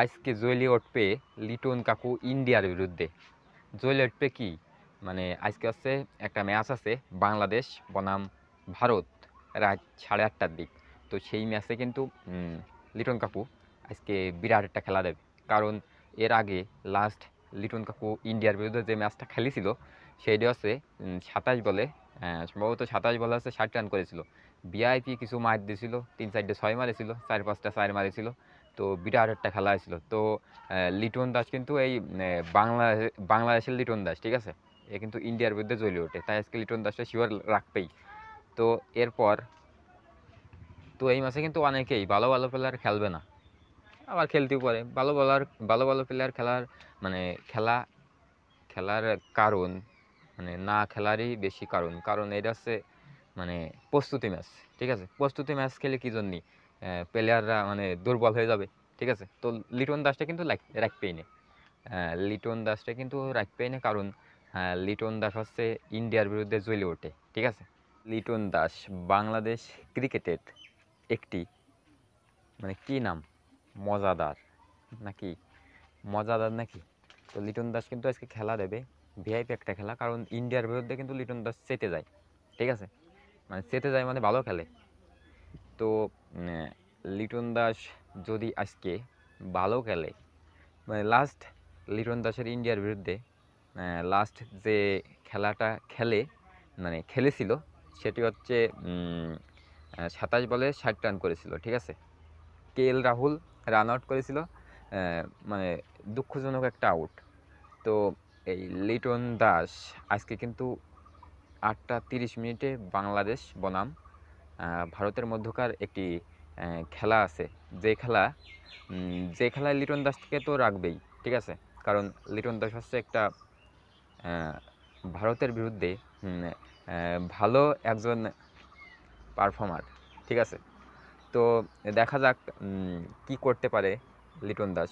আজকে জয়লি উঠবে লিটন কাকু ইন্ডিয়ার বিরুদ্ধে। জয়লি উঠবে কি মানে আজকে হচ্ছে একটা ম্যাচ আছে বাংলাদেশ বনাম ভারত রাত 8:30টার দিক। তো সেই ম্যাচে কিন্তু লিটন কাকু আজকে বিরাট একটা খেলা দেবে। কারণ এর আগে লাস্ট লিটন কাকু ইন্ডিয়ার বিরুদ্ধে যে ম্যাচটা খেলেছিল সেইটা হচ্ছে 27 বলে, সম্ভবত 27 বলে হচ্ছে 60 রান করেছিল। ভিআইপি কিছু মার দিয়েছিল, 3-4টে 6 মারেছিল, 4-5টা 4 মারেছিল। তো বিরাট একটা খেলা হয়েছিল। তো লিটন দাস কিন্তু এই বাংলাদেশের লিটন দাস, ঠিক আছে, এ কিন্তু ইন্ডিয়ার বিরুদ্ধে জ্বলে ওঠে, তাই আজকে লিটন দাসটা শিওর রাখবেই। তো এরপর এই ম্যাচে কিন্তু অনেকেই ভালো ভালো প্লেয়ার খেলবে না, আবার খেলতেও পারে। ভালো ভালো প্লেয়ার খেলার মানে খেলা খেলার কারণ মানে না খেলারই বেশি কারণ। কারণ এটা হচ্ছে মানে প্রস্তুতি ম্যাচ, ঠিক আছে। প্রস্তুতি ম্যাচ খেলে কি জন্যই প্লেয়াররা মানে দুর্বল হয়ে যাবে, ঠিক আছে। তো লিটন দাসটা কিন্তু রাখবেই না, লিটন দাসটা কিন্তু রাখবেই না। কারণ লিটন দাস হচ্ছে ইন্ডিয়ার বিরুদ্ধে জ্বলে ওঠে, ঠিক আছে। লিটন দাস বাংলাদেশ ক্রিকেটের একটি মানে কি নাম, মজাদার নাকি, মজাদার নাকি। তো লিটন দাস কিন্তু আজকে খেলা দেবে, ভিআইপি একটা খেলা। কারণ ইন্ডিয়ার বিরুদ্ধে কিন্তু লিটন দাস চেতে যায়, ঠিক আছে, মানে চেতে যায় মানে ভালো খেলে। তো লিটন দাস যদি আজকে ভালো খেলে, মানে লাস্ট লিটন দাসের ইন্ডিয়ার বিরুদ্ধে লাস্ট যে খেলাটা খেলেছিল সেটি হচ্ছে 27 বলে 60 রান করেছিল, ঠিক আছে। রাহুল রান আউট করেছিল, মানে দুঃখজনক একটা আউট। তো এই লিটন দাস আজকে কিন্তু 8টা 30 মিনিটে বাংলাদেশ বনাম ভারতের মধ্যকার একটি খেলা আছে, যে খেলা যে খেলায় লিটন দাসকে তো রাখবেই, ঠিক আছে। কারণ লিটন দাস হচ্ছে একটা ভারতের বিরুদ্ধে ভালো একজন পারফর্মার, ঠিক আছে। তো দেখা যাক কি করতে পারে লিটন দাস।